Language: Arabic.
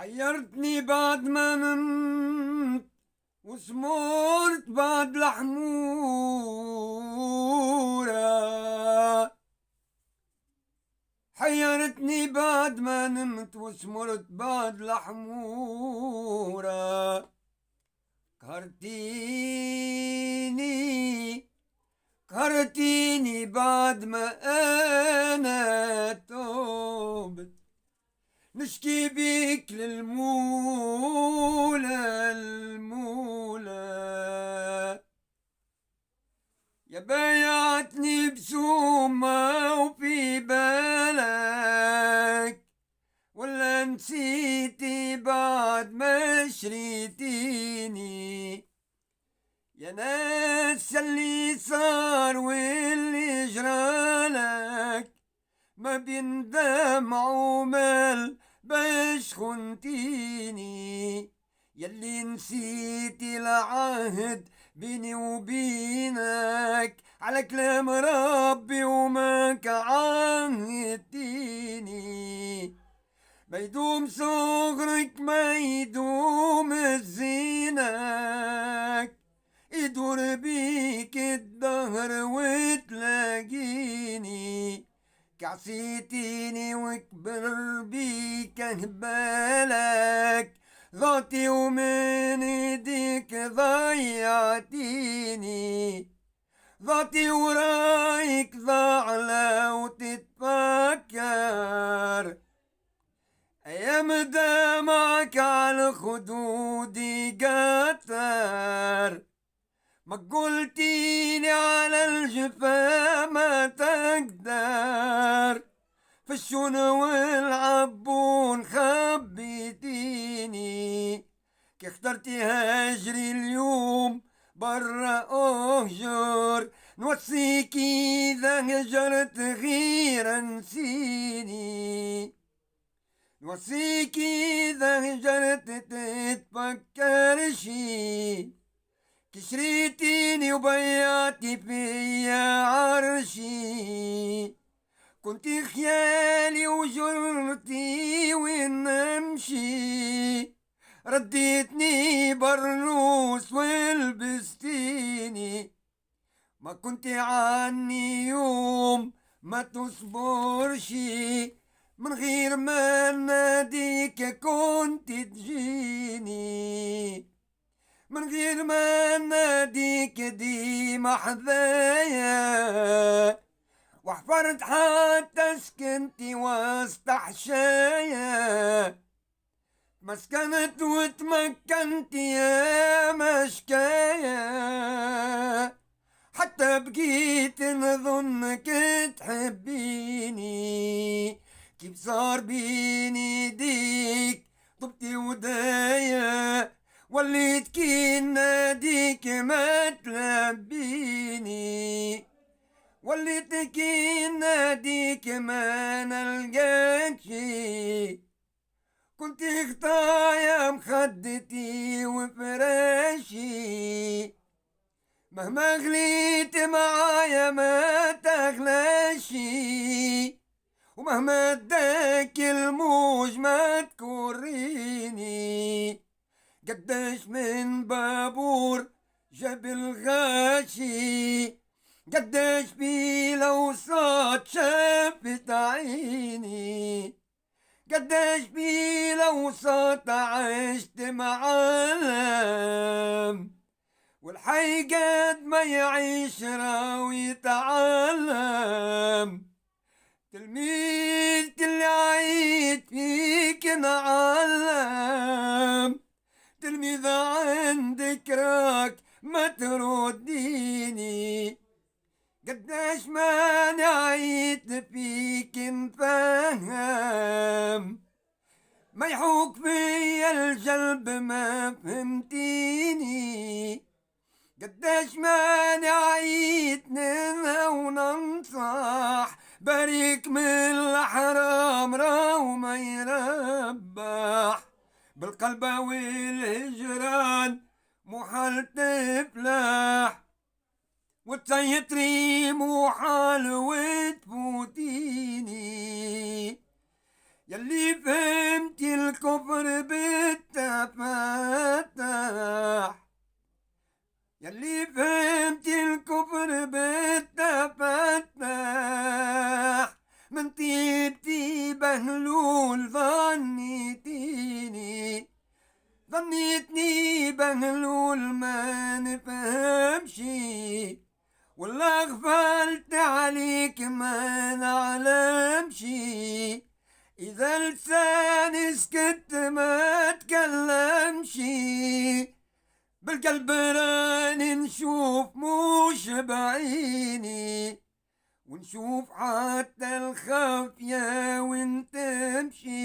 حيرتني بعد ما نمت وسمرت بعد الحمورة. حيرتني بعد ما نمت وسمرت بعد الحمورة. قهرتيني بعد ما أنا توبت. نشكي بيك المولى يا بايعتني بسومة وفي بالك، ولا نسيتي بعد ما شريتيني؟ يا ناس اللي صار واللي جرالك ما بيندم عمل باش خنتيني. يلي نسيتي العهد بيني وبينك على كلام ربي وماك عاهدتيني. ما يدوم صغرك ما يدوم زينك، يدور بيك الدهر وتلاقيني. كعصيتيني وكبر بيك هبالك، ضعتي ومن ايديك ضيعتيني. ضعتي ورايك ضاع لو تتفكر، ايام دمعك على خدودي قطر. ما قلتيلي على الجفا ما تقدر، في الشون والعبون خبيتيني. كي اخترتي هاجري اليوم برا اهجر، نوصيكي اذا هجرت غير نسيني. نوصيكي اذا هجرت تتفكرشي، كشريتيني وبيعتي فيا عرشي. كنت خيالي وجرتي وين نمشي، رديتني برنوس ولبستيني. ما كنت عني يوم ما تصبرشي، من غير ما ناديك كنت تجيني. من غير ما ناديك ديما حذايا، وحفرت حتى سكنتي وسط حشايا. مسكنت وتمكنت يا مشكايا، حتى بقيت نظنك تحبيني. كيف صار بيني ديك طبتي ودايا، وليت كي ناديك ما تلبيني. وليت كي ناديك ما نلقاكي. كنت خطايا مخدتي وفراشي، مهما غليت معايا ما تغلاشي. ومهما اداك الموج ما تكوريني. قداش من بابور جاب الغاشي، قداش بي لو صوت شافت عيني. قداش بي لو صوت عشت معلم، والحي قد ما يعيش راوي يتعلم. تلميذ اللي عيد فيك نعلم، تلميذ عندك راك ما ترديني. قداش ما نعيت فيك نفهم، ما يحوك في الجلب ما فهمتيني. قداش ما نعيت ننهى وننصح، بريك من الحرام راو ما يربح. بالقلب والهجران محال تفلح، وتسيطري محال وتفوتيني. يلي فهمتي الكفر بهلول ظنيتني بهلول ما نفهمشي، والله غفلت عليك ما نعلمشي. إذا لساني سكت ما تكلمشي، بالقلب راني نشوف مش بعيني، ونشوف حتى الخافية وين تمشي.